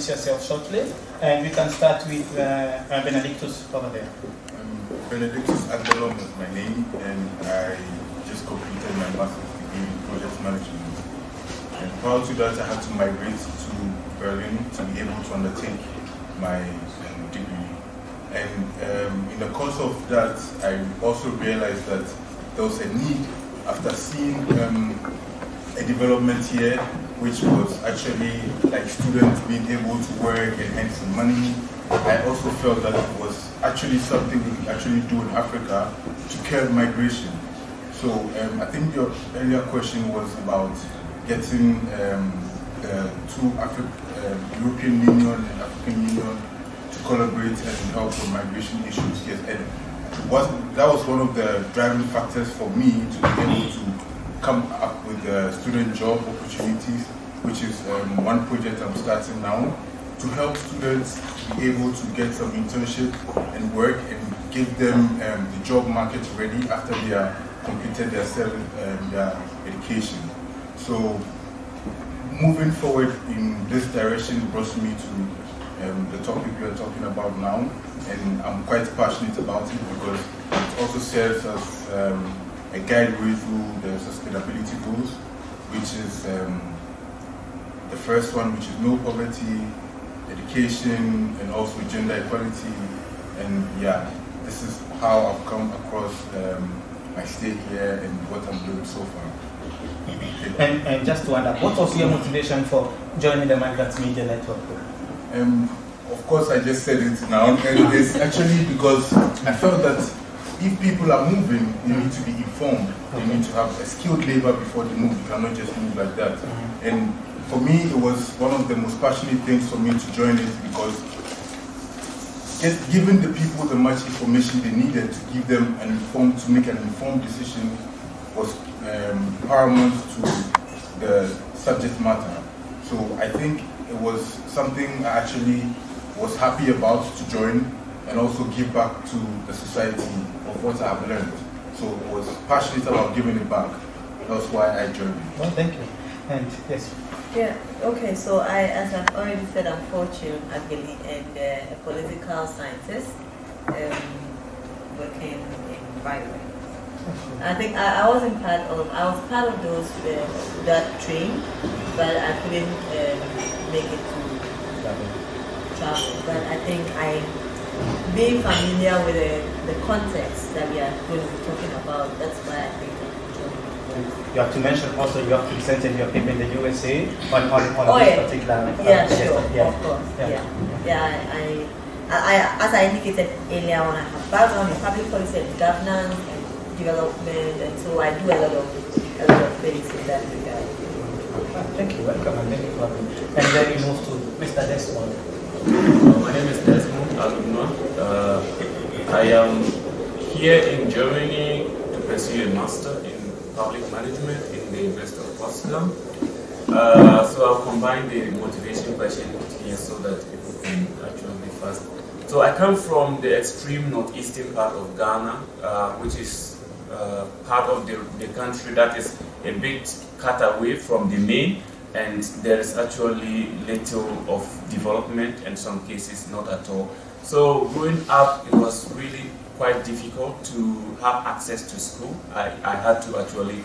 introduce yourself shortly, and we can start with Benedictus over there. Benedictus Agbele is my name, and I just completed my master's degree in project management. And prior to that, I had to migrate to Berlin to be able to undertake my degree. And in the course of that, I also realized that there was a need, after seeing a development here, which was actually like students being able to work and earn some money. I also felt that it was actually something we could actually do in Africa to curb migration. So I think your earlier question was about getting the two European Union and African Union to collaborate and help with migration issues. Yes, and that was one of the driving factors for me to be able to come up with student job opportunities, which is one project I'm starting now, to help students be able to get some internship and work and give them the job market ready after they are completed their education. So moving forward in this direction brought me to the topic we are talking about now, and I'm quite passionate about it because it also serves as a guideway through the sustainability goals, which is the first one, which is no poverty, education, and also gender equality. And yeah, this is how I've come across my stay here and what I'm doing so far. And just to wonder, what was your motivation for joining the Migrant Media Network? Of course, I just said it now, and it's actually because I felt that if people are moving, they need to be informed. They need to have a skilled labor before they move. You cannot just move like that. And for me, it was one of the most passionate things for me to join it, because just giving the people the much information they needed to give them to make an informed decision was paramount to the subject matter. So I think it was something I actually was happy about to join, and also give back to the society of what I've learned. So I was passionate about giving it back. That's why I joined it. Well, thank you. And yes. Yeah, okay, so as I've already said, I'm Fortune Agbele, and a political scientist working in Migrant. I think I was part of those that train, but I couldn't make it to travel. But I think being familiar with the context that we are going to be talking about, that's why I think you have to mention also you have presented your paper in the USA on this particular. Yeah, sure, of course. Yeah. I as I indicated earlier on, I have background in public policy and governance and development, and so I do a lot of things in that regard. Thank you, welcome, and thank you for having me. And then we move to Mr. Desmond. My name is Desmond, Alugnoa. I am here in Germany to pursue a master in public management in the University of Potsdam. So I'll combine the motivation question here so that people can actually be fast. So I come from the extreme northeastern part of Ghana, which is part of the country that is a bit cut away from the main, and there is actually little of development, in some cases not at all. So growing up, it was really quite difficult to have access to school. I had to actually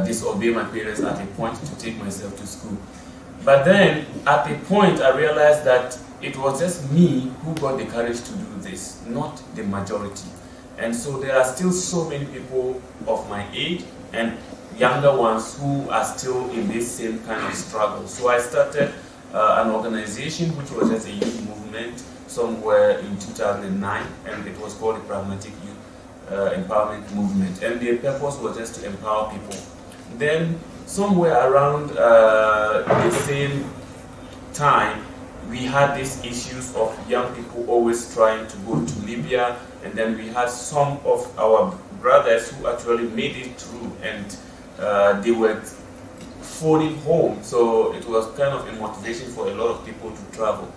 disobey my parents at a point to take myself to school. But then at a point I realized that it was just me who got the courage to do this, not the majority. And so there are still so many people of my age and younger ones who are still in this same kind of struggle. So I started an organization which was just a youth movement somewhere in 2009, and it was called the Pragmatic Youth Empowerment Movement. And the purpose was just to empower people. Then somewhere around the same time, we had these issues of young people always trying to go to Libya, and then we had some of our brothers who actually made it through, and they were phoning home. So it was kind of a motivation for a lot of people to travel.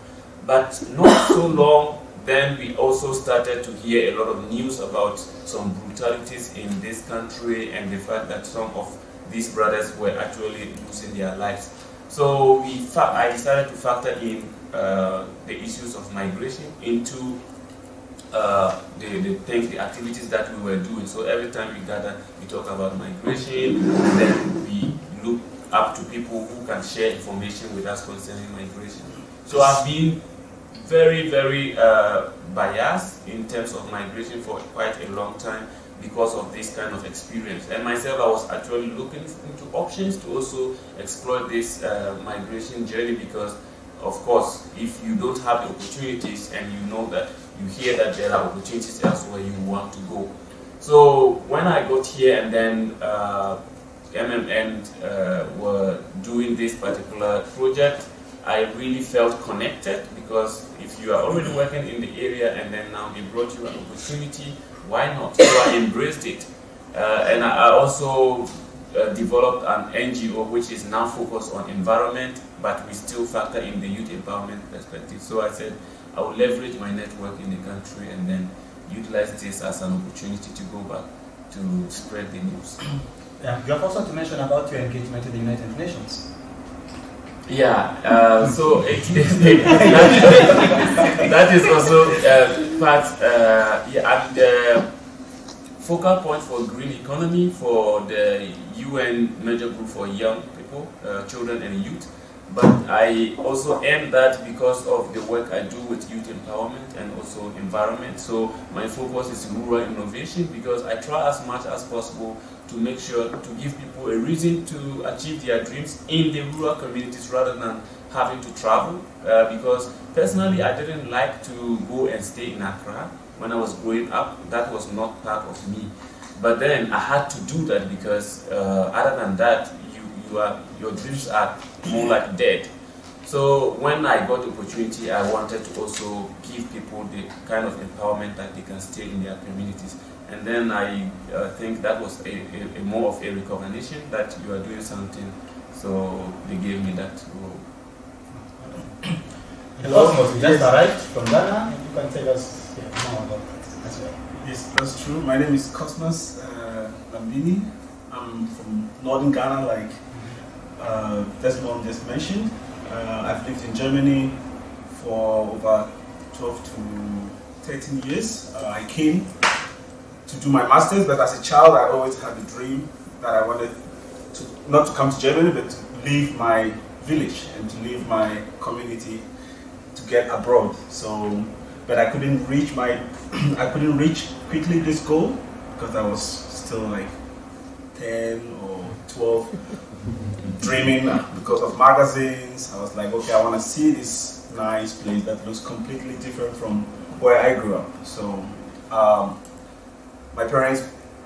But not so long, then we also started to hear a lot of news about some brutalities in this country and the fact that some of these brothers were actually losing their lives. So I decided to factor in the issues of migration into the activities that we were doing. So every time we gather, we talk about migration, and then we look up to people who can share information with us concerning migration. So I've been very, very biased in terms of migration for quite a long time because of this kind of experience. And myself, I was actually looking into options to also explore this migration journey, because of course, if you don't have the opportunities and you know that you hear that there are opportunities elsewhere, you want to go. So when I got here and then HMMN were doing this particular project, I really felt connected, because if you are already working in the area and then now they brought you an opportunity, why not? So I embraced it. And I also developed an NGO which is now focused on environment, but we still factor in the youth empowerment perspective. So I said I will leverage my network in the country and then utilize this as an opportunity to go back to spread the news. Yeah, you have also to mention about your engagement with the United Nations. Yeah, so that is also part, I'm the focal point for green economy for the UN major group for young people, children and youth. But I also am that because of the work I do with youth empowerment and also environment. So my focus is rural innovation, because I try as much as possible to make sure to give people a reason to achieve their dreams in the rural communities rather than having to travel. Because personally, I didn't like to go and stay in Accra when I was growing up. That was not part of me. But then I had to do that because other than that, your dreams are more like dead. So when I got the opportunity, I wanted to also give people the kind of empowerment that they can stay in their communities. And then I think that was a more of a recognition that you are doing something. So they gave me that role. Cosmas, you just arrived from Ghana. You can tell us more about that as well. Yes, that's true. My name is Cosmas Lumbini. I'm from northern Ghana, like Desmond just mentioned. I've lived in Germany for over 12 to 13 years. I came to do my master's, but as a child I always had a dream that I wanted to, not to come to Germany, but to leave my village and to leave my community to get abroad. So, but I couldn't reach quickly this goal because I was still like 10 or 12, dreaming because of magazines. I was like, okay, I want to see this nice place that looks completely different from where I grew up. So my parents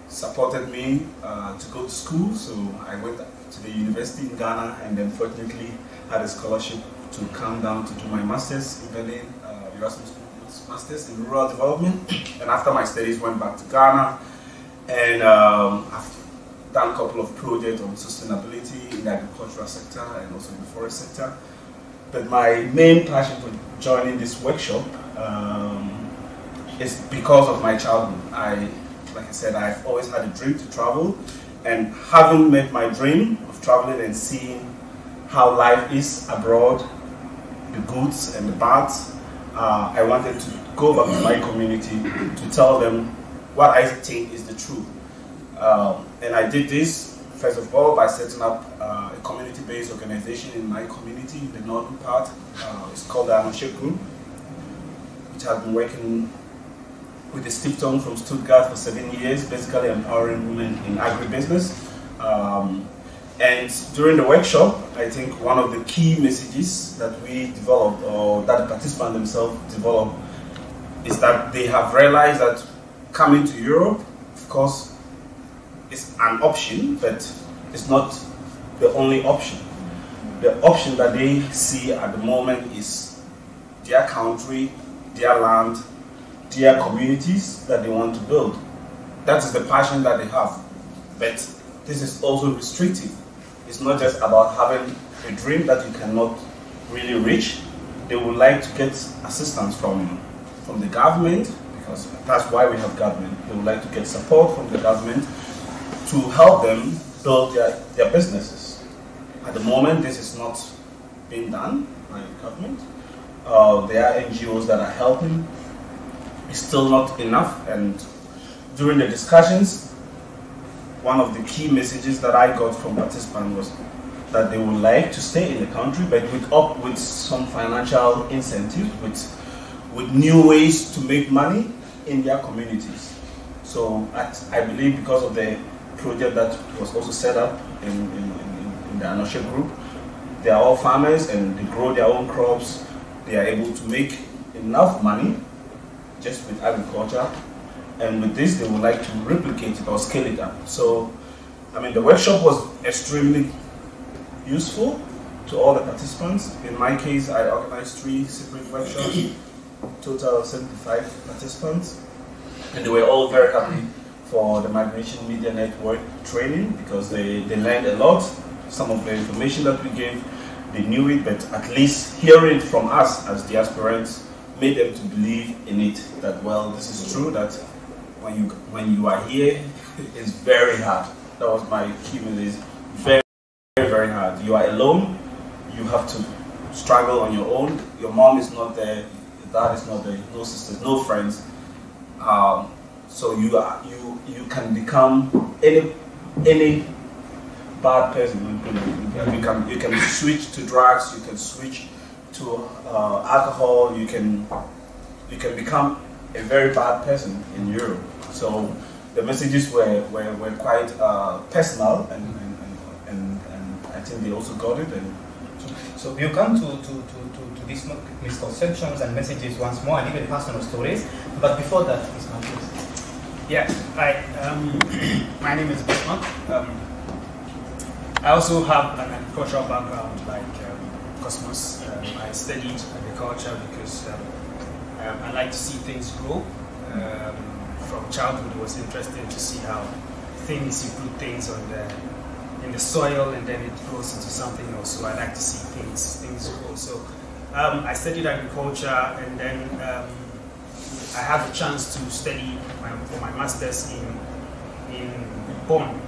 supported me to go to school, so I went to the university in Ghana and then fortunately had a scholarship to come down to do my master's in Berlin, Erasmus Masters in Rural Development. And after my studies, went back to Ghana and I've done a couple of projects on sustainability in the agricultural sector and also in the forest sector. But my main passion for joining this workshop is because of my childhood. Like I said, I've always had a dream to travel, and having met my dream of traveling and seeing how life is abroad, the goods and the bads, I wanted to go back to my community to tell them what I think is the truth. And I did this, first of all, by setting up a community-based organization in my community in the northern part. It's called the Group, which has been working with the Stiftung from Stuttgart for 7 years, basically empowering women in agribusiness. And during the workshop, I think one of the key messages that we developed, or that the participants themselves developed, is that they have realized that coming to Europe, of course, is an option, but it's not the only option. The option that they see at the moment is their country, their land, their communities that they want to build. That is the passion that they have. But this is also restrictive. It's not just about having a dream that you cannot really reach. They would like to get assistance from the government, because that's why we have government. They would like to get support from the government to help them build their businesses. At the moment, this is not being done by the government. There are NGOs that are helping. It's still not enough, and during the discussions, one of the key messages that I got from participants was that they would like to stay in the country, but with some financial incentive, with new ways to make money in their communities. So I believe because of the project that was also set up in the Anoshe group, they are all farmers and they grow their own crops. They are able to make enough money just with agriculture, and with this they would like to replicate it or scale it up. So, I mean, the workshop was extremely useful to all the participants. In my case, I organized 3 separate workshops, total of 75 participants, and they were all very happy for the Migration Media Network training because they learned a lot. Some of the information that we gave, they knew it, but at least hearing it from us as the aspirants made them to believe in it, that, well, this is true, that when you are here, it's very hard. That was my key message. Very, very hard. You are alone. You have to struggle on your own. Your mom is not there. Your dad is not there. No sisters, no friends. So you can become any bad person. You can switch to drugs. You can switch to alcohol. You can become a very bad person in Europe. So the messages were quite personal, and I think they also got it. And so we'll come to these misconceptions and messages once more, and even personal stories. But before that, Bismark, please. Yeah, hi. My name is Desmond. I also have an agricultural background like Cosmas. I studied agriculture because I like to see things grow. From childhood, it was interesting to see how you put things in the soil and then it grows into something else. So I like to see things grow. So I studied agriculture, and then I had the chance to study for my master's in Bonn,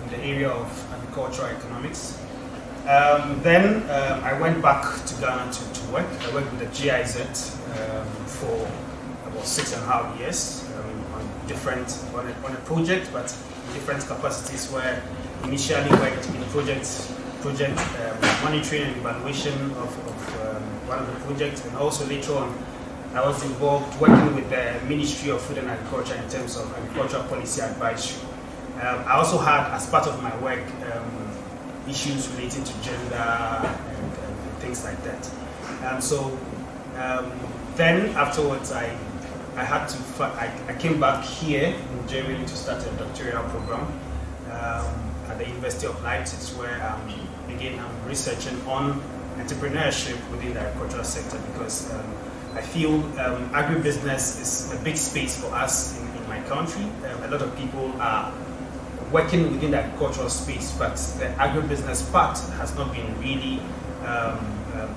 in the area of agricultural economics. Then I went back to Ghana to work. I worked with the GIZ for about 6.5 years on a project, but in different capacities. Where initially worked in project monitoring and evaluation of one of the projects, and also later on I was involved working with the Ministry of Food and Agriculture in terms of agricultural policy advisory. I also had, as part of my work, issues relating to gender and things like that. Then afterwards, I came back here in Germany to start a doctoral program at the University of Leipzig, where I began researching on entrepreneurship within the agricultural sector, because I feel agribusiness is a big space for us in my country. A lot of people are working within the agricultural space, but the agribusiness part has not been really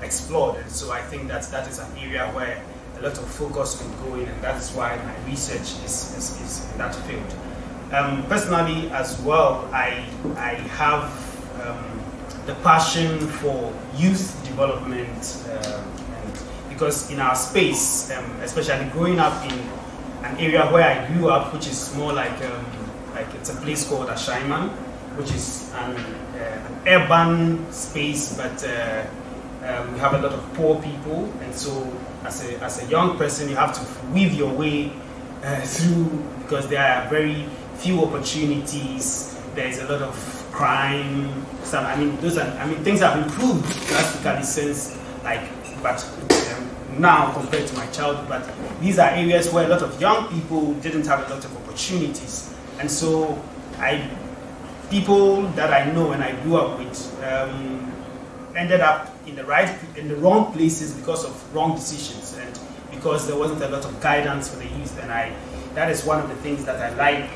explored. And so I think that is an area where a lot of focus will go in, and that is why my research is in that field. Personally as well, I have the passion for youth development, because in our space, especially growing up in an area where I grew up, which is more like it's a place called Agyei, which is an urban space, but we have a lot of poor people, and so as a young person, you have to weave your way through, because there are very few opportunities. There is a lot of crime. Things have improved drastically since, now compared to my childhood. But these are areas where a lot of young people didn't have a lot of opportunities, and so people that I know and I grew up with ended up in the wrong places because of wrong decisions, and because there wasn't a lot of guidance for the youth. And that is one of the things that I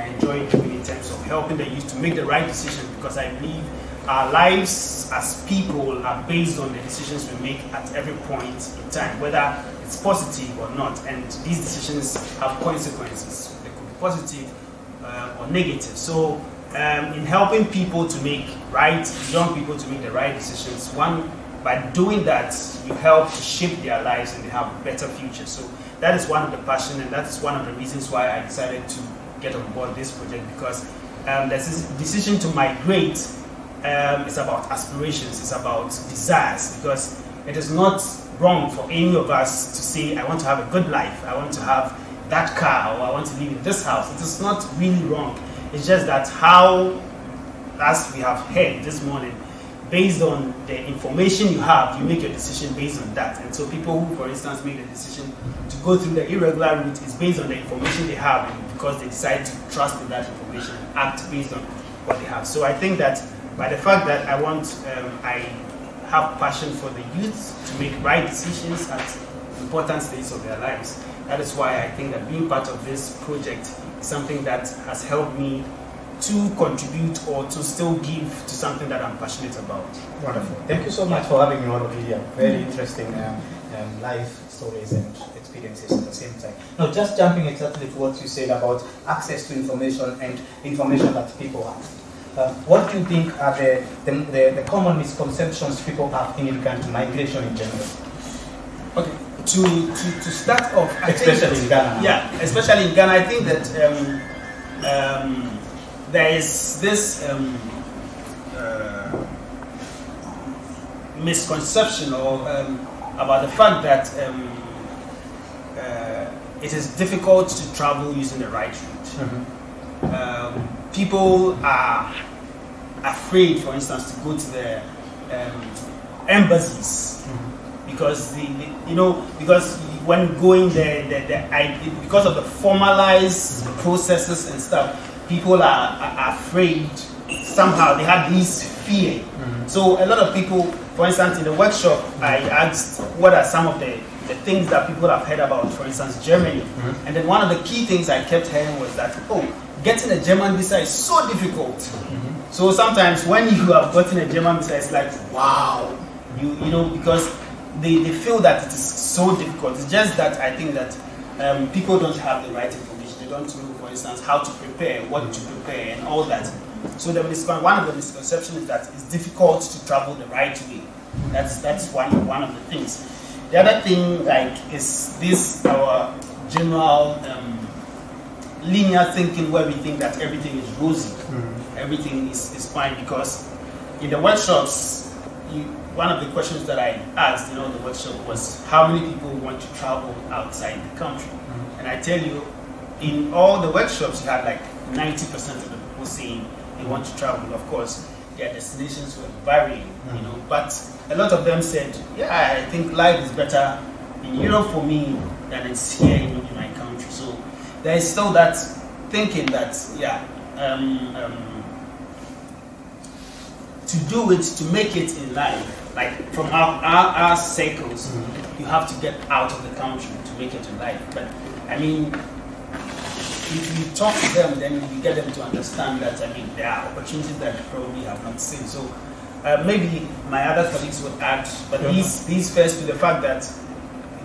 enjoy doing in terms of helping the youth to make the right decision, because I believe our lives as people are based on the decisions we make at every point in time, whether it's positive or not. And these decisions have consequences. They could be positive or negative. So in helping people to make right young people to make the right decisions. One, by doing that, you help to shape their lives and they have a better future. So that is one of the passion, and that is one of the reasons why I decided to get on board this project, because this decision to migrate is about aspirations, it's about desires, because it is not wrong for any of us to say, I want to have a good life, I want to have that car, or I want to live in this house. It is not really wrong. It's just that how, as we have heard this morning, based on the information you have, you make your decision based on that. And so people who, for instance, make the decision to go through the irregular route is based on the information they have, and because they decide to trust in that information and act based on what they have. So I think that by the fact that I have passion for the youth to make right decisions at important stages of their lives, that is why I think that being part of this project is something that has helped me to contribute or to still give to something that I'm passionate about. Wonderful. Thank you so much for having me on video. Very interesting life stories and experiences at the same time. Now, just jumping exactly to what you said about access to information and information that people have. What do you think are the common misconceptions people have in regard to migration in general? Okay, to start off, especially in Ghana. Yeah, especially in Ghana, I think that there is this misconception about the fact that it is difficult to travel using the right route. Mm-hmm. People are afraid, for instance, to go to the embassies. Mm-hmm. Because because when going there, because of the formalized processes and stuff, people are afraid. Somehow they have this fear. Mm-hmm. So a lot of people, for instance, in the workshop, I asked what are some of the things that people have heard about, for instance, Germany. Mm-hmm. And then one of the key things I kept hearing was that, getting a German visa is so difficult. Mm-hmm. So sometimes when you have gotten a German visa, it's like, wow, because they feel that it is so difficult. It's just that I think that people don't have the right information. They don't know, for instance, how to prepare, what to prepare, and all that. So one of the misconceptions is that it's difficult to travel the right way. That's one of the things. The other thing, is this our general linear thinking, where we think that everything is rosy, everything is fine, because in the workshops, one of the questions that I asked in the workshop was how many people want to travel outside the country. And I tell you, in all the workshops, you had like 90% of the people saying they want to travel. Of course, their destinations were varying, but a lot of them said, yeah, I think life is better in Europe for me than it's here in my country. So there is still that thinking that, to do it, to make it in life, like from our circles, you have to get out of the country to make it in life. But I mean, if you talk to them, then you get them to understand that, there are opportunities that they probably have not seen. So maybe my other colleagues would add, but these first to the fact that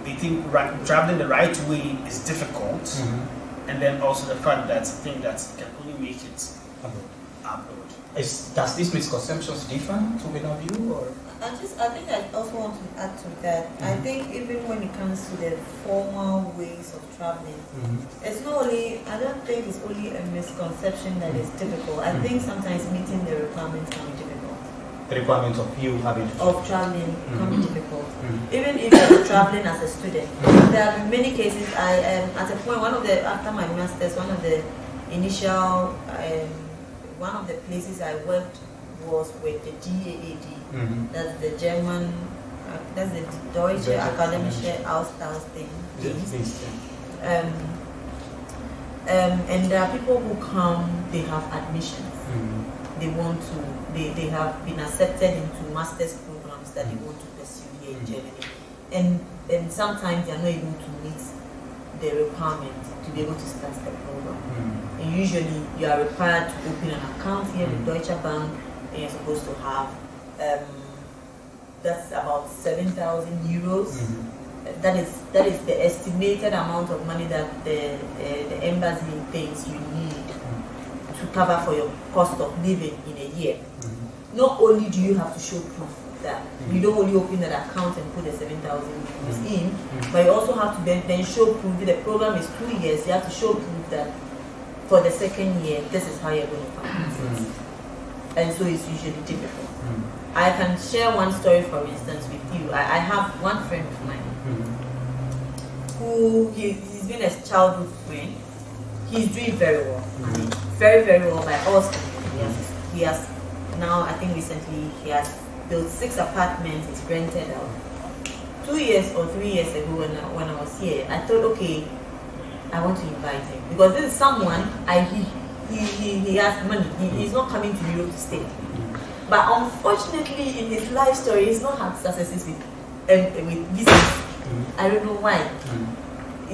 they think traveling the right way is difficult, and then also the fact that they think that you can only make it abroad. Does these misconceptions differ to any of you, or? I think I also want to add to that. I think even when it comes to the formal ways of traveling, it's not only, I don't think it's only a misconception that is difficult. I think sometimes meeting the requirements can be difficult. The requirements of you having of traveling can be difficult. Even if you're traveling as a student, there have been many cases. At a point, after my master's, one of the initial, one of the places I worked was with the DAAD. That's the German, that's the Deutsche Akademische Austauschdienst. And there are people who come, they have admissions. They have been accepted into master's programs that they want to pursue here in Germany. And sometimes they are not able to meet the requirement to be able to start the program. And usually you are required to open an account here with Deutsche Bank, and you're supposed to have that's about 7,000 euros. That is the estimated amount of money that the embassy thinks you need to cover for your cost of living in a year. not only do you have to show proof that you don't only open that account and put the 7,000 in, but you also have to then show proof that the program is 2 years. You have to show proof that for the second year, this is how you're going to finance it. And so it's usually difficult. I can share one story, for instance, with you. I have one friend of mine who he's been a childhood friend. He's doing very well, very, very well by all standards. He has now, I think recently, he has built 6 apartments. It's rented out. 2 years or 3 years ago, when I was here, I thought, okay, I want to invite him because this is someone he has money. He's not coming to Europe to stay. But unfortunately, in his life story, he's not had successes with business. I don't know why.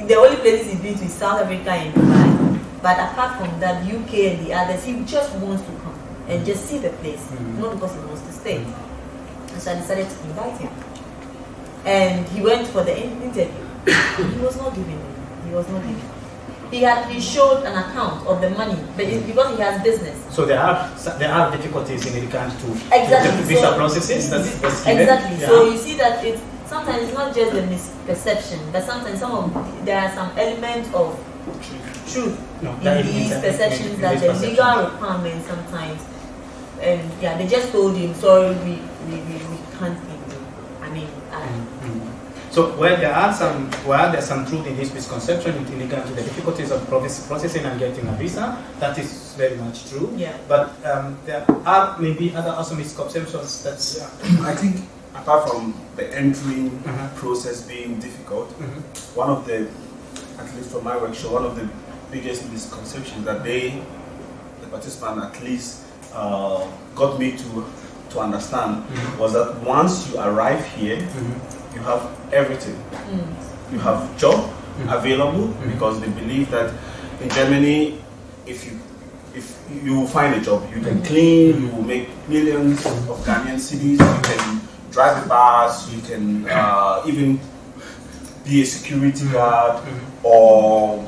The only places he's been to is South Africa and Dubai. But apart from that, UK and the others, he just wants to come and just see the place, not because he wants to stay. And so I decided to invite him. And he went for the interview. He was not giving me. He was not giving. He showed an account of the money, but it's because he has business. So there are difficulties in regard to exactly. the visa processes. That's exactly. Yeah. So you see that sometimes it's not just the misperception, but sometimes there are some elements of truth in these perceptions that the legal requirements sometimes. And yeah, they just told him, sorry, we can't give you. I mean, so there's some truth in this misconception in regard to the difficulties of processing and getting a visa. That is very much true. Yeah. But there are maybe other also misconceptions that. I think apart from the entering process being difficult, one of the, at least from my workshop, one of the biggest misconceptions that the participant at least got me to understand was that once you arrive here, you have everything. You have job available because they believe that in Germany, if you find a job, you can clean, you will make millions of Ghanaian cedis, you can drive a bus, you can even be a security guard or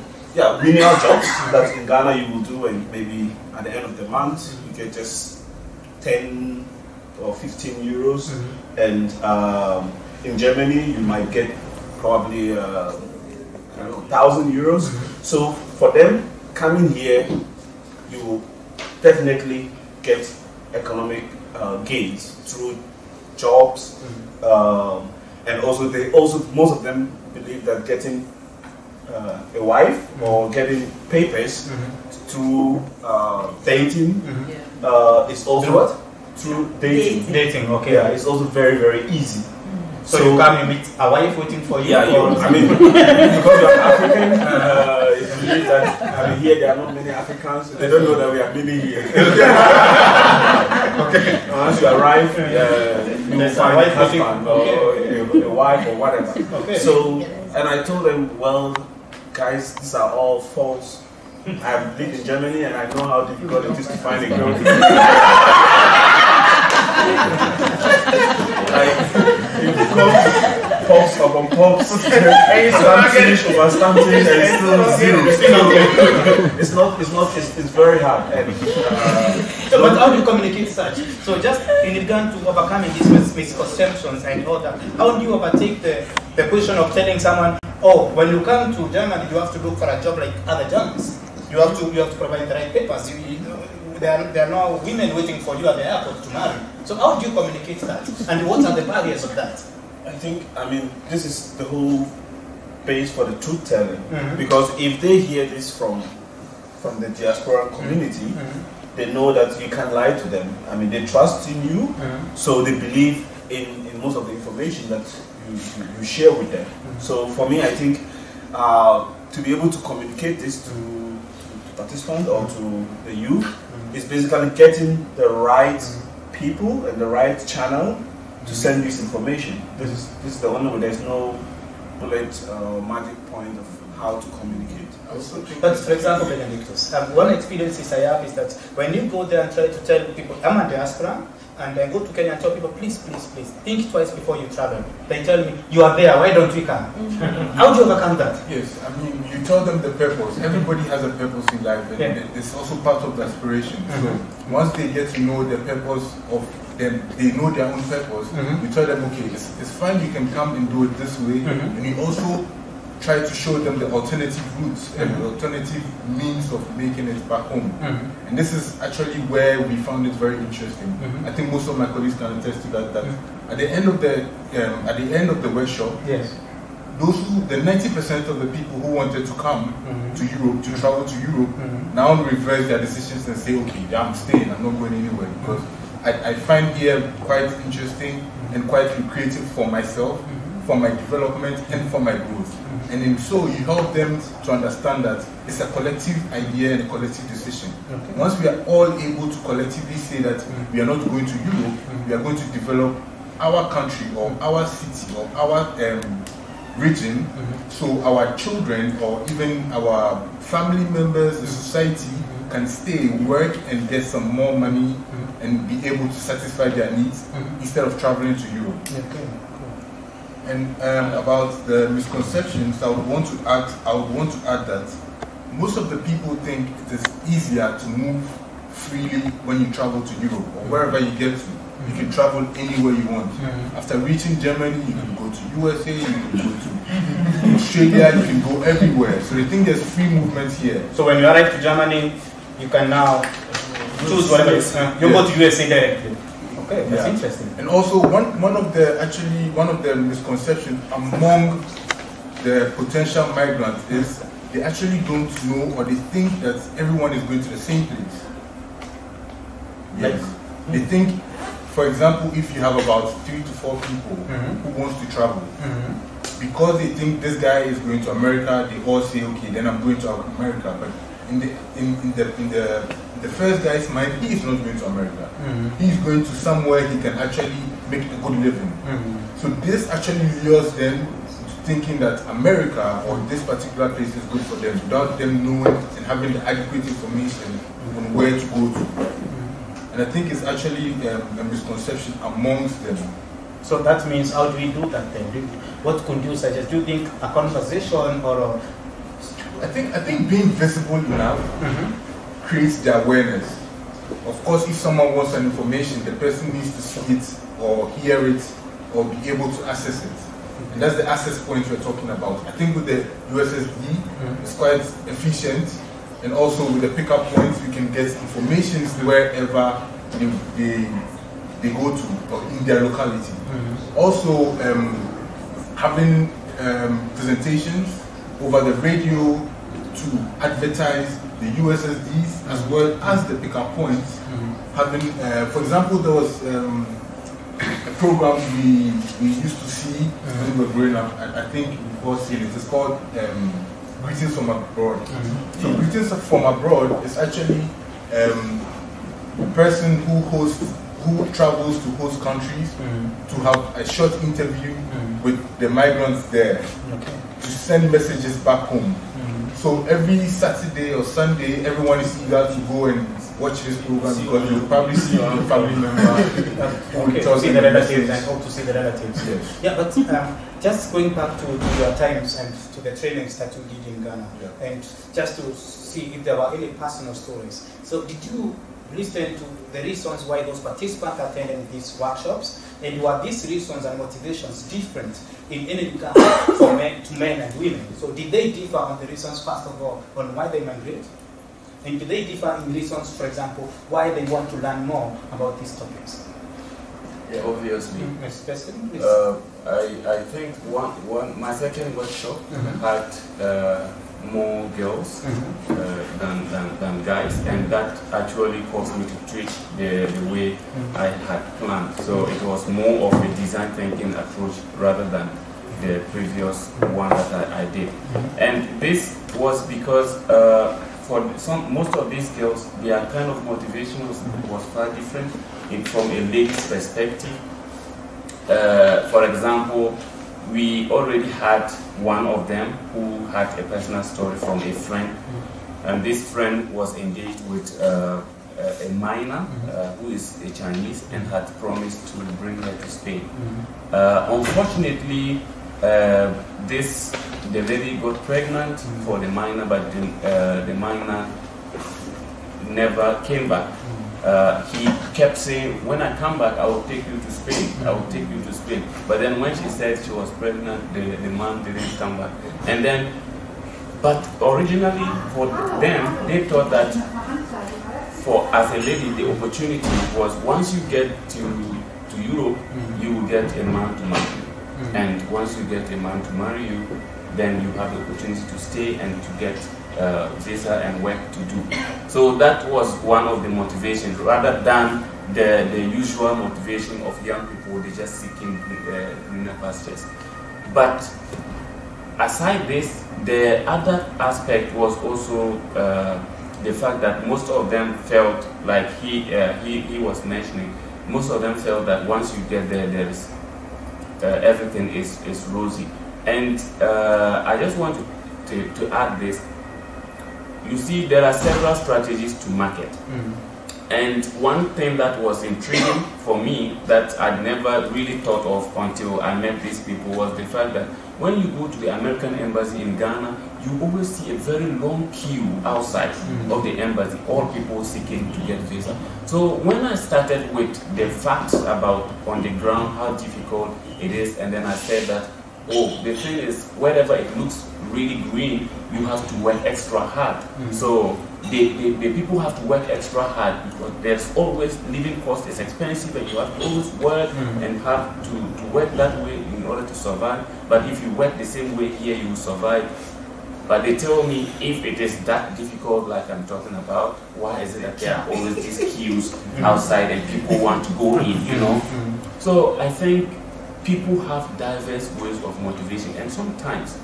menial jobs that in Ghana you will do, and maybe at the end of the month you get just 10 or 15 euros, and in Germany you might get probably 1,000 euros. So for them coming here, you will definitely get economic gains through jobs, and also most of them believe that getting a wife or getting papers through dating is also what? Through dating. Dating, okay. Yeah, it's also very, very easy. So you come and meet a wife waiting for you? Yeah, I mean, because you're African, it's believed that here there are not many Africans, they don't know that we are many here. Okay. Once you arrive, you will find a husband or a wife or whatever. Okay. So, and I told them, well, guys, these are all false. I've lived in Germany and I know how difficult it is to find a girl. You become pops upon pops, stamp finish, and still zero. It's very hard. And, but how do you communicate such? So just in regard to overcoming these misconceptions and all that, how do you overtake the position of telling someone, oh, when you come to Germany, you have to look for a job like other Germans. You have to provide the right papers. There are no women waiting for you at the airport to marry. So how do you communicate that? And what are the barriers of that? I mean, this is the whole base for the truth telling. Because if they hear this from the diaspora community, they know that you can't lie to them. I mean, they trust in you, so they believe in most of the information that you share with them. So for me, I think to be able to communicate this to participants or to the youth is basically getting the right people and the right channel to send this information. This is the only way. There's no bullet magic point of how to communicate. But for example, Benedictus, one experience I have is that when you go there and try to tell people, I'm a diaspora, and I go to Kenya and tell people, please, please, please, think twice before you travel. They tell me, you are there, why don't we come? How do you overcome that? Yes, I mean, you tell them the purpose. Everybody has a purpose in life, and it's also part of the aspiration. So once they get to know the purpose of them, they know their own purpose, you tell them, okay, it's fine, you can come and do it this way, and you also try to show them the alternative routes and the alternative means of making it back home. And this is actually where we found it very interesting. I think most of my colleagues can attest to that. At the end of the workshop, those who, the 90% of the people who wanted to come to Europe, to travel to Europe, now reverse their decisions and say, okay, yeah, I'm staying, I'm not going anywhere, because I find here quite interesting and quite lucrative for myself, for my development and for my growth. And in so you help them to understand that it's a collective idea and a collective decision. Once we are all able to collectively say that we are not going to Europe, we are going to develop our country or our city or our region, so our children or even our family members, the society can stay, work and get some more money and be able to satisfy their needs instead of traveling to Europe. And about the misconceptions, I would want to add that most of the people think it is easier to move freely when you travel to Europe or wherever you get to. You can travel anywhere you want. After reaching Germany, you can go to USA, you can go to Australia, you can go everywhere. So they think there's free movement here. So when you arrive to Germany, you can now choose whatever you go to USA directly. Okay, that's interesting. And also one of the misconceptions among the potential migrants is they actually don't know, or they think that everyone is going to the same place. Yes. They think, for example, if you have about 3 to 4 people who wants to travel, because they think this guy is going to America, they all say, okay, then I'm going to America. But in the first guy's mind, he is not going to America. He is going to somewhere he can actually make a good living. So this actually lures them to thinking that America or this particular place is good for them without them knowing and having the adequate information on where to go to. And I think it's actually a misconception amongst them. So that means, how do we do that then? What could you suggest? Do you think a conversation or a... I think being visible enough creates the awareness. Of course, if someone wants an information, the person needs to see it or hear it or be able to access it. And that's the access point we're talking about. I think with the USSD, it's quite efficient. And also with the pickup points, we can get information wherever they go to or in their locality. Also, having presentations over the radio to advertise the USSDs as well as the pickup points. Having, for example, there was a program we used to see when we were growing up. I think we've all seen it. It's called Greetings from Abroad. So Greetings from Abroad is actually a person who travels to host countries to have a short interview with the migrants there, to send messages back home. So every Saturday or Sunday, everyone is eager to go and watch this program because you'll probably see your family member. To see the relatives and hope to see the relatives. Yes. Yeah, but just going back to your times and to the trainings that you did in Ghana, and just to see if there were any personal stories. So did you listen to the reasons why those participants attended these workshops, and were these reasons and motivations different in any Ghana for men and women? So did they differ on the reasons, first of all, on why they migrate? And do they differ in reasons, for example, why they want to learn more about these topics? Yeah, obviously. I think my second workshop had more girls than guys, and that actually caused me to tweak the way I had planned. So it was more of a design thinking approach rather than the previous one that I did. And this was because for most of these girls, their kind of motivation was far different from a lady's perspective. For example, we already had one of them who had a personal story from a friend, and this friend was engaged with a miner who is a Chinese and had promised to bring her to Spain. Unfortunately, the lady got pregnant for the miner, but the miner never came back. He kept saying, when I come back, I will take you to Spain. I will take you to Spain. But then when she said she was pregnant, the man didn't come back. And then, but originally for them, they thought that as a lady, the opportunity was once you get to Europe, you will get a man to marry you. And once you get a man to marry you, then you have the opportunity to stay and to get visa and work to do. So that was one of the motivations, rather than the usual motivation of young people, they just seeking greener pastures. But aside this, the other aspect was also the fact that most of them felt like he was mentioning, most of them felt that once you get there, there is everything is rosy. And I just want to add this. You see, there are several strategies to market. And one thing that was intriguing for me that I'd never really thought of until I met these people was the fact that when you go to the American embassy in Ghana, you always see a very long queue outside of the embassy, all people seeking to get visa. So when I started with the facts about on the ground, how difficult it is, and then I said that, oh, the thing is, wherever it looks really green, you have to work extra hard. So the people have to work extra hard because there's always living cost is expensive, and you have to always work and have to work that way in order to survive. But if you work the same way here, you will survive. But they tell me, if it is that difficult like I'm talking about, why is it that there are always these queues outside and people want to go in, you know? So I think people have diverse ways of motivation, and sometimes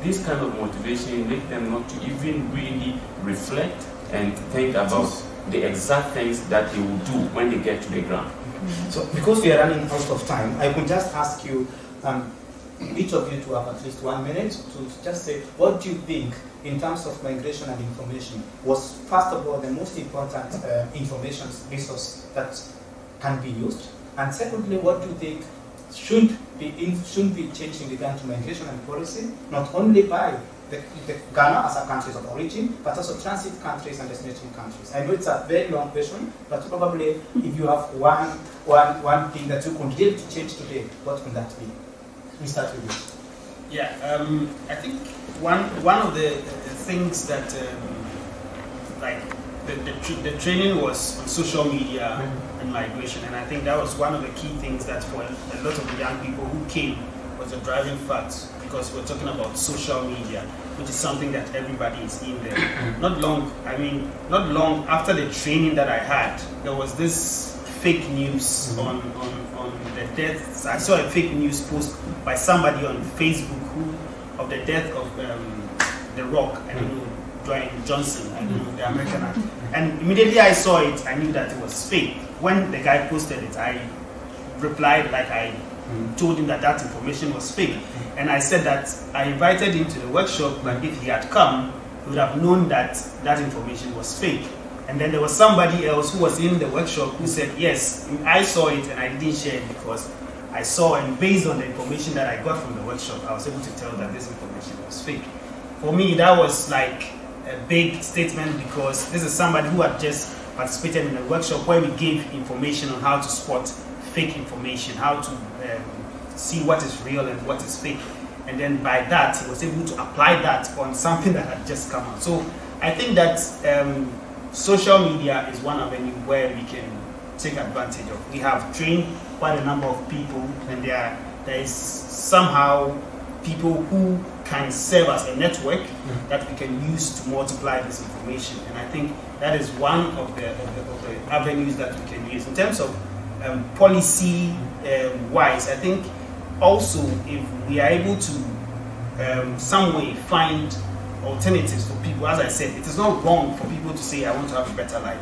this kind of motivation make them not to even really reflect and think about the exact things that they will do when they get to the ground. So because we are running out of time, I could just ask you, each of you to have at least 1 minute to just say, what do you think in terms of migration and information was, first of all, the most important information resource that can be used? And secondly, what do you think should be changed in regard to migration and policy, not only by the Ghana as a country of origin, but also transit countries and destination countries? I know it's a very long question, but probably if you have one thing that you could really change today, what would that be? We start with you. Yeah, I think one of the things that like the training was on social media and migration, and I think that was one of the key things that for a lot of the young people who came was a driving factor, because we're talking about social media, which is something that everybody is in there. Not long after the training that I had, there was this fake news on the deaths. I saw a fake news post by somebody on Facebook of the death of The Rock, I don't know, Dwayne Johnson, I don't know, the American actor. And immediately I saw it, I knew that it was fake. When the guy posted it, I replied like I told him that that information was fake. And I said that I invited him to the workshop, but if he had come, he would have known that that information was fake. And then there was somebody else who was in the workshop who said, yes, I saw it and I didn't share it because I saw, and based on the information that I got from the workshop, I was able to tell that this information was fake. For me, that was like a big statement, because this is somebody who had just participated in a workshop where we gave information on how to spot fake information, how to see what is real and what is fake. And then by that, he was able to apply that on something that had just come out. So I think that social media is one avenue where we can take advantage of. We have trained quite a number of people, and there is somehow people who can serve as a network that we can use to multiply this information. And I think that is one of the avenues that we can use. In terms of policy wise, I think also if we are able to some way find alternatives for people, as I said, it is not wrong for people to say I want to have a better life,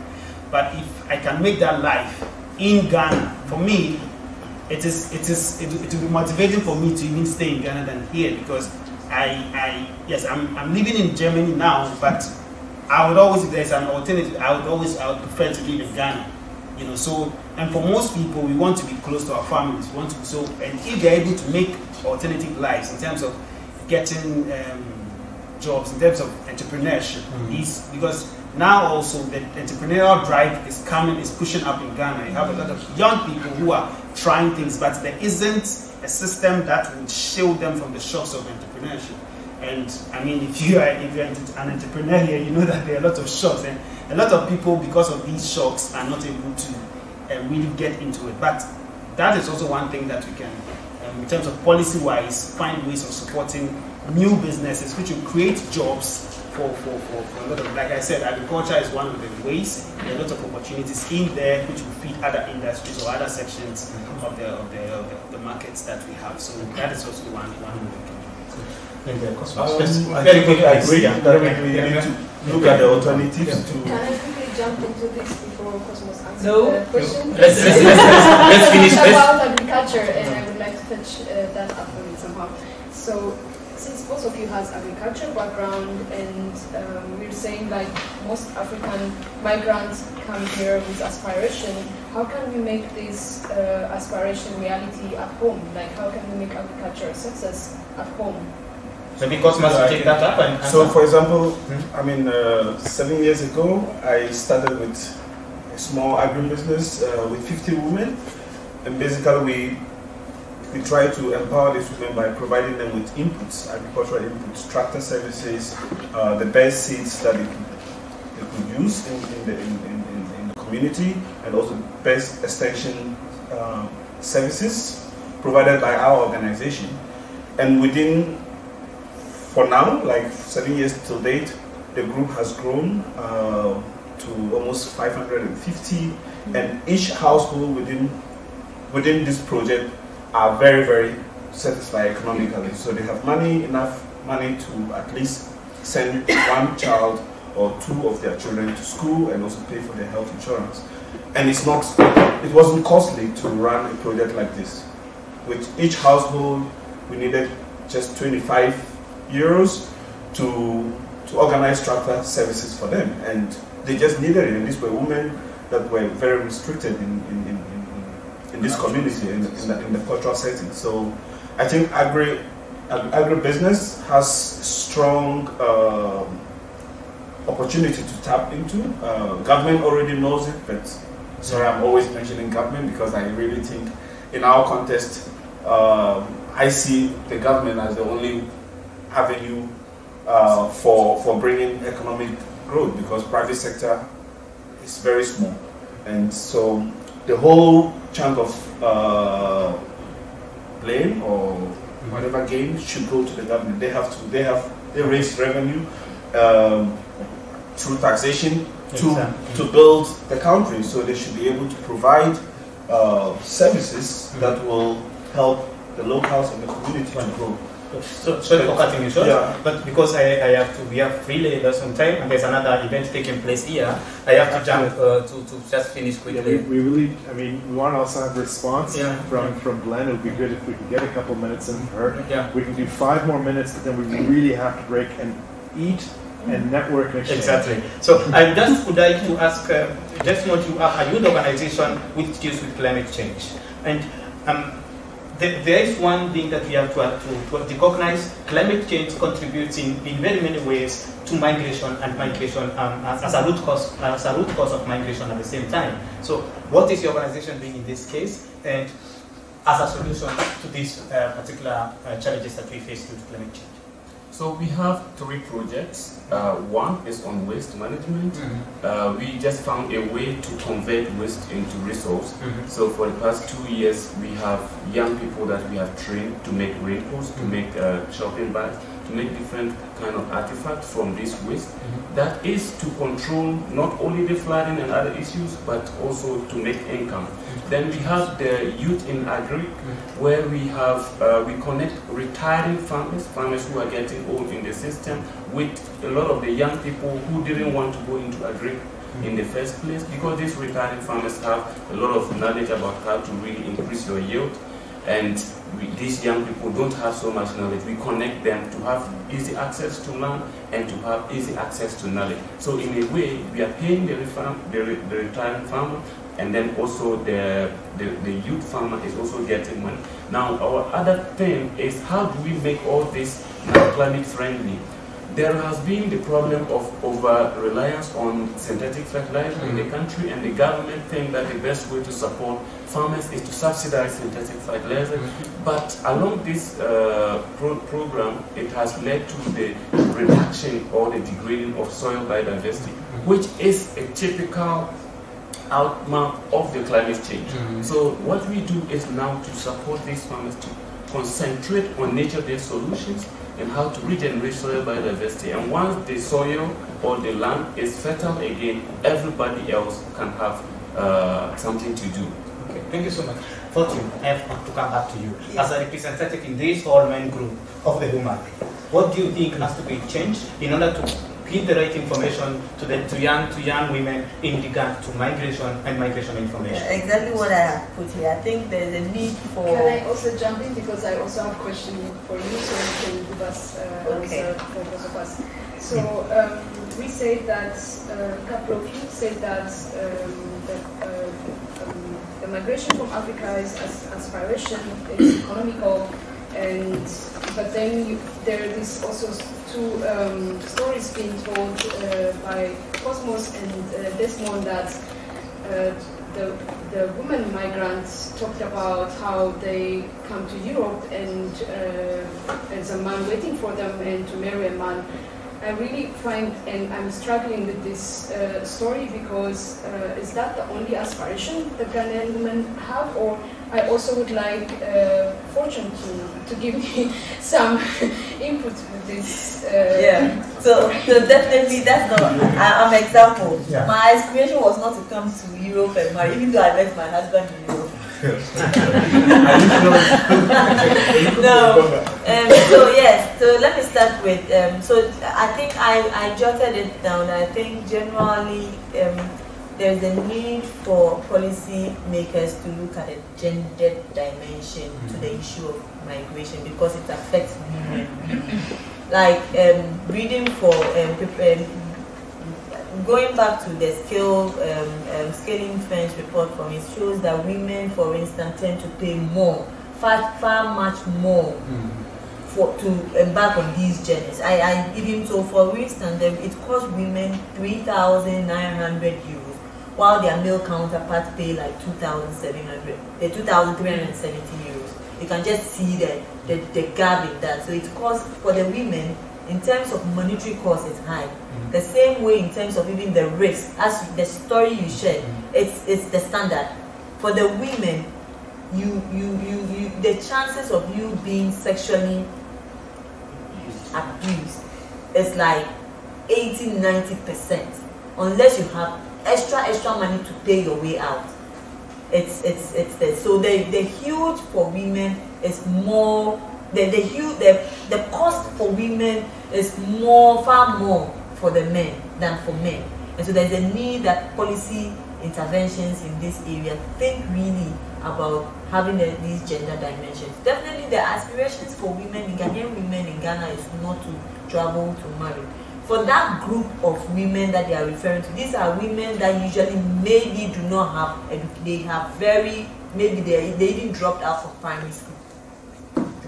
but if I can make that life in Ghana, for me it will be motivating for me to even stay in Ghana than here, because I'm living in Germany now, but I would always, if there's an alternative, I would prefer to live in Ghana. You know, so, and for most people, we want to be close to our families. We want to, so, and if they're able to make alternative lives in terms of getting jobs, in terms of entrepreneurship, because now also the entrepreneurial drive is pushing up in Ghana. You have a lot of young people who are trying things, but there isn't a system that would shield them from the shocks of entrepreneurship. And I mean, if you're an entrepreneur here, you know that there are a lot of shocks, and a lot of people, because of these shocks, are not able to really get into it. But that is also one thing that we can, in terms of policy-wise, find ways of supporting new businesses which will create jobs for a lot of, like I said, agriculture is one of the ways. There are a lot of opportunities in there which will feed other industries or other sections of the markets that we have. So that is also one way we can. I think I agree that we need to look at the alternatives to. Can I quickly jump into this before Cosmas answers No. the question? Let's finish It's this. about agriculture, and I would like to touch that up on it somehow. So, since both of you has agriculture background, and we're saying like most African migrants come here with aspiration, how can we make this aspiration reality at home? Like, how can we make agriculture a success at home? Maybe Cosmas will take that up and So, for example, I mean, 7 years ago, I started with a small agribusiness with 50 women, and basically we try to empower these women by providing them with inputs, agricultural inputs, tractor services, the best seeds that they could use in the community, and also best extension services provided by our organization. And within, for now, like 7 years till date, the group has grown to almost 550, and each household within this project are very, very satisfied economically. So they have enough money to at least send one child or two of their children to school, and also pay for their health insurance. And it wasn't costly to run a project like this. With each household, we needed just 25 euros to organize tractor services for them, and they just needed it. And these were women that were very restricted in this community, in the cultural setting. So I think agribusiness has strong opportunity to tap into. Government already knows it, but sorry, I'm always mentioning government because I really think in our context, I see the government as the only avenue for bringing economic growth, because private sector is very small, and so the whole chunk of blame or whatever gain should go to the government. They raise revenue through taxation to build the country, so they should be able to provide services that will help the locals and the community to grow. So, sorry for cutting you short, but because we have really lesson time, and there's another event taking place here, I have to jump to just finish quickly. We really, I mean, we want to also have a response from Glenn. It would be good if we could get a couple minutes in for her. Yeah. We can do 5 more minutes, but then we really have to break and eat and network and exchange. Exactly. So I just would like to ask, Desmond, you are a youth organization which deals with climate change, and there is one thing that we have to recognize: climate change contributes in very many ways to migration, and migration as a root cause of migration at the same time. So, what is your organization doing in this case, and as a solution to these particular challenges that we face due to climate change? So we have 3 projects. One is on waste management. We just found a way to convert waste into resource. So for the past 2 years, we have young people that we have trained to make raincoats, to make shopping bags, to make different kind of artifacts from this waste. That is to control not only the flooding and other issues, but also to make income. Then we have the youth in agri, where we have we connect retiring farmers who are getting old in the system, with a lot of the young people who didn't want to go into agri in the first place, because these retiring farmers have a lot of knowledge about how to really increase your yield. and these young people don't have so much knowledge. We connect them to have easy access to land and to have easy access to knowledge. So in a way, we are paying the retiring farmer, and then also the youth farmer is also getting money. Now, our other thing is, how do we make all this now climate friendly? There has been the problem of over-reliance on synthetic fertilizer in the country, and the government think that the best way to support farmers is to subsidize synthetic fertilizer. But along this program, it has led to the reduction or the degrading of soil biodiversity, which is a typical outmark of the climate change. So what we do is now to support these farmers to concentrate on nature-based solutions and how to regenerate soil biodiversity. And once the soil or the land is fertile again, everybody else can have something to do. Okay, thank you so much. Fortune, I have to come back to you. As a representative in this all-men group of the women, what do you think has to be changed in order to give the right information to young women in regard to migration and migration information? Yeah, exactly what I have put here. I think there is a need for... Can I also jump in, because I also have a question for you, so you can give us answer for both of us. So we say that, a couple of you said that the migration from Africa is aspiration, it's economical, but then there is also two stories being told by Cosmas and Desmond that the women migrants talked about how they come to Europe and there's a man waiting for them and to marry a man. I really find, and I'm struggling with this story, because is that the only aspiration the Ghanaian women have? Or I also would like Fortune to give me some input with this. Yeah, so definitely that's not, I'm an example. Yeah. My aspiration was not to come to Europe and marry, even though I met my husband in Europe. No. So yes, so let me start with, so I think I jotted it down. I think generally there's a need for policy makers to look at a gender dimension to the issue of migration, because it affects women. Like reading for going back to the scaling French report from it shows that women, for instance, tend to pay more, far much more to embark on these journeys. I even so, for instance, it costs women 3,900 euros, while their male counterparts pay like 2,370 euros. You can just see the gap in that. So it costs for the women, in terms of monetary cost, it's high. The same way in terms of even the risk, as the story you shared, it's the standard. For the women, the chances of you being sexually abused is like 80-90%, unless you have extra money to pay your way out. It's there. So the huge for women is more. The cost for women is far more for the men than for men, and so there's a need that policy interventions in this area think really about having these gender dimensions. Definitely, the aspirations for women, Ghanaian women in Ghana, is not to travel to marry. For that group of women that they are referring to, these are women that usually maybe do not have, they have maybe they even dropped out from primary school,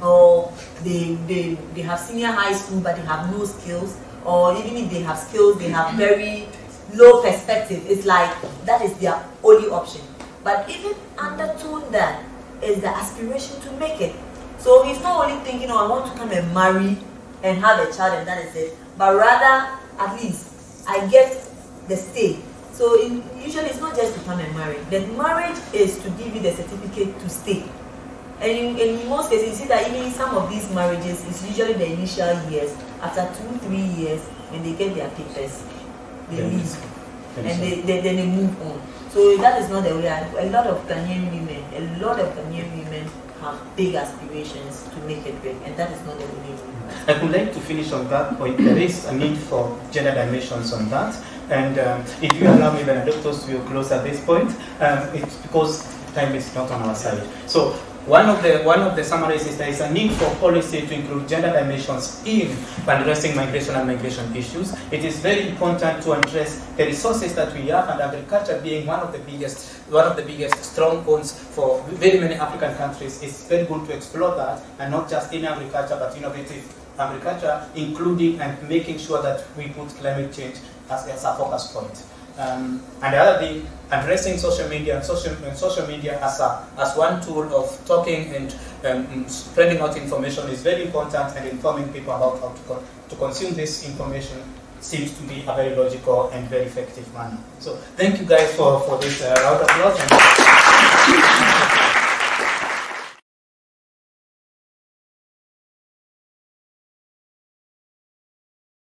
or they have senior high school but they have no skills, or even if they have skills, they have very low perspective. It's like that is their only option. But even undertone that is the aspiration to make it. So he's not only thinking, oh, I want to come and marry and have a child and that is it, but rather, at least, I get the stay. So usually it's not just to come and marry. The marriage is to give you the certificate to stay. And in most cases, you see that even in some of these marriages, it's usually the initial years. After 2-3 years, when they get their papers, they leave. And then they move on. So that is not the way. A lot of Ghanaian women have big aspirations to make it big, and that is not the only way. I would like to finish on that point. There is a need for gender dimensions on that, and if you allow me, Benedictus, to close at this point, it's because time is not on our side. So one of the summaries is there is a need for policy to include gender dimensions in addressing migration and migration issues. It is very important to address the resources that we have, and agriculture being one of the biggest strongholds for very many African countries. It's very good to explore that, and not just in agriculture but innovative agriculture, including and making sure that we put climate change as a focus point. And the other thing, addressing social media and social media as one tool of talking and spreading out information is very important, and informing people about how to consume this information seems to be a very logical and very effective manner. So thank you guys for this round of applause.